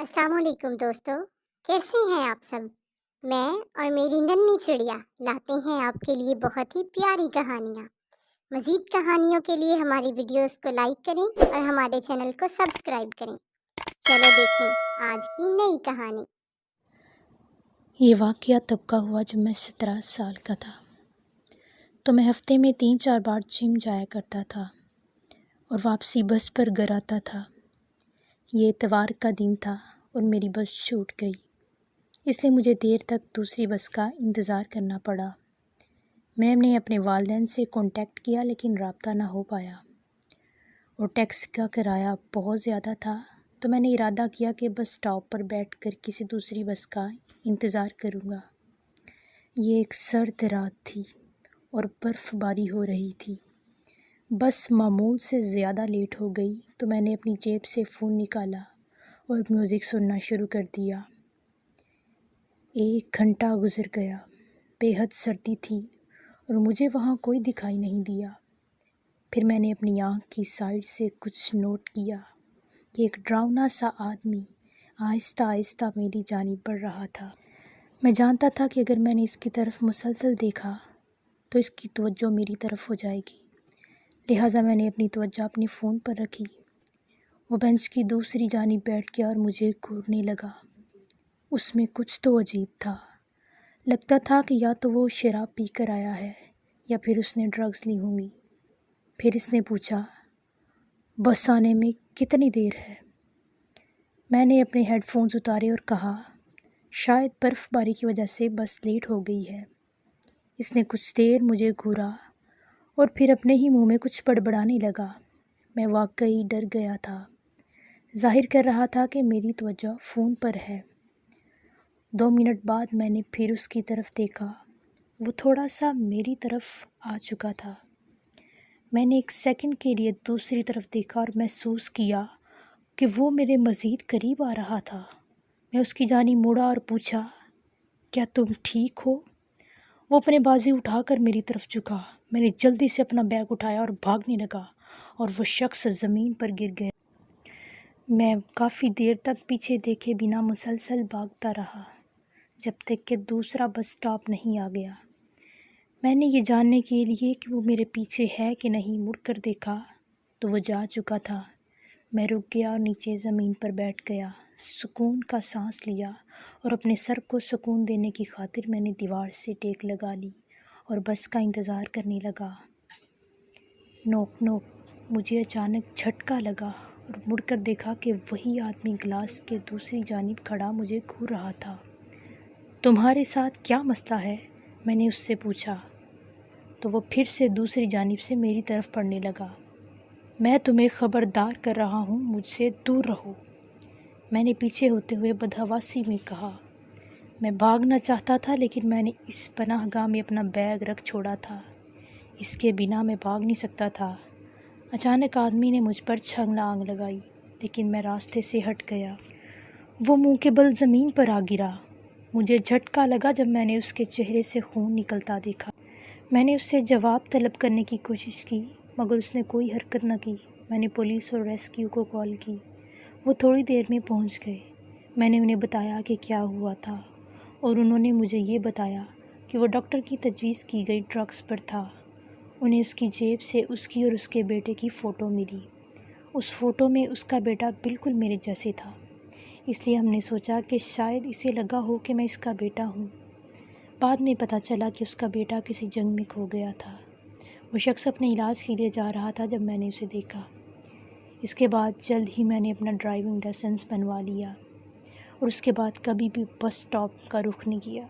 अस्सलाम वालेकुम दोस्तों, कैसे हैं आप सब। मैं और मेरी नन्ही चिड़िया लाते हैं आपके लिए बहुत ही प्यारी कहानियाँ। मज़ीद कहानियों के लिए हमारी वीडियोस को लाइक करें और हमारे चैनल को सब्सक्राइब करें। चलो देखें आज की नई कहानी। ये वाक़या तब का हुआ जब मैं 17 साल का था। तो मैं हफ़्ते में 3-4 बार जिम जाया करता था और वापसी बस पर घर आता था। ये इतवार का दिन था और मेरी बस छूट गई, इसलिए मुझे देर तक दूसरी बस का इंतज़ार करना पड़ा। मैंने अपने वालिदैन से कॉन्टैक्ट किया लेकिन राब्ता ना हो पाया और टैक्सी का किराया बहुत ज़्यादा था। तो मैंने इरादा किया कि बस स्टॉप पर बैठकर किसी दूसरी बस का इंतज़ार करूँगा। ये एक सर्द रात थी और बर्फ़बारी हो रही थी। बस मामूल से ज़्यादा लेट हो गई तो मैंने अपनी जेब से फ़ोन निकाला और म्यूज़िक सुनना शुरू कर दिया। 1 घंटा गुज़र गया। बेहद सर्दी थी और मुझे वहाँ कोई दिखाई नहीं दिया। फिर मैंने अपनी आँख की साइड से कुछ नोट किया कि एक डरावना सा आदमी आहिस्ता आहिस्ता मेरी जानिब बढ़ रहा था। मैं जानता था कि अगर मैंने इसकी तरफ मुसलसल देखा तो इसकी तवज्जो मेरी तरफ हो जाएगी, लिहाजा मैंने अपनी तवज्जो अपने फ़ोन पर रखी। वो बेंच की दूसरी जानिब बैठ गया और मुझे घूरने लगा। उसमें कुछ तो अजीब था। लगता था कि या तो वो शराब पी कर आया है या फिर उसने ड्रग्स ली होंगी। फिर इसने पूछा, बस आने में कितनी देर है। मैंने अपने हेडफोन्स उतारे और कहा, शायद बर्फ़बारी की वजह से बस लेट हो गई है। इसने कुछ देर मुझे घूरा और फिर अपने ही मुंह में कुछ बड़बड़ाने लगा। मैं वाकई डर गया था। ज़ाहिर कर रहा था कि मेरी तवज्जो फ़ोन पर है। 2 मिनट बाद मैंने फिर उसकी तरफ देखा। वो थोड़ा सा मेरी तरफ आ चुका था। मैंने 1 सेकंड के लिए दूसरी तरफ देखा और महसूस किया कि वो मेरे मज़ीद करीब आ रहा था। मैं उसकी जानिब मुड़ा और पूछा, क्या तुम ठीक हो? वो अपने बाजू उठाकर मेरी तरफ झुका। मैंने जल्दी से अपना बैग उठाया और भागने लगा और वो शख्स ज़मीन पर गिर गया। मैं काफ़ी देर तक पीछे देखे बिना मुसलसल भागता रहा जब तक कि दूसरा बस स्टॉप नहीं आ गया। मैंने ये जानने के लिए कि वो मेरे पीछे है कि नहीं मुड़कर देखा तो वो जा चुका था। मैं रुक गया और नीचे ज़मीन पर बैठ गया। सुकून का सांस लिया और अपने सर को सुकून देने की खातिर मैंने दीवार से टेक लगा ली और बस का इंतज़ार करने लगा। नोक नोक। मुझे अचानक झटका लगा और मुड़कर देखा कि वही आदमी ग्लास के दूसरी जानिब खड़ा मुझे घूर रहा था। तुम्हारे साथ क्या मसला है? मैंने उससे पूछा। तो वो फिर से दूसरी जानिब से मेरी तरफ पढ़ने लगा। मैं तुम्हें ख़बरदार कर रहा हूँ, मुझसे दूर रहो, मैंने पीछे होते हुए बदहवासी में कहा। मैं भागना चाहता था लेकिन मैंने इस पनाहगाह में अपना बैग रख छोड़ा था। इसके बिना मैं भाग नहीं सकता था। अचानक आदमी ने मुझ पर छलांग लगाई लेकिन मैं रास्ते से हट गया। वो मुंह के बल ज़मीन पर आ गिरा। मुझे झटका लगा जब मैंने उसके चेहरे से खून निकलता देखा। मैंने उससे जवाब तलब करने की कोशिश की मगर उसने कोई हरकत न की। मैंने पुलिस और रेस्क्यू को कॉल की। वो थोड़ी देर में पहुंच गए। मैंने उन्हें बताया कि क्या हुआ था और उन्होंने मुझे ये बताया कि वो डॉक्टर की तजवीज़ की गई ड्रग्स पर था। उन्हें उसकी जेब से उसकी और उसके बेटे की फ़ोटो मिली। उस फ़ोटो में उसका बेटा बिल्कुल मेरे जैसे था, इसलिए हमने सोचा कि शायद इसे लगा हो कि मैं इसका बेटा हूँ। बाद में पता चला कि उसका बेटा किसी जंग में खो गया था। वो शख्स अपने इलाज के लिए जा रहा था जब मैंने उसे देखा। इसके बाद जल्द ही मैंने अपना ड्राइविंग लाइसेंस बनवा लिया और उसके बाद कभी भी बस स्टॉप का रुख नहीं किया।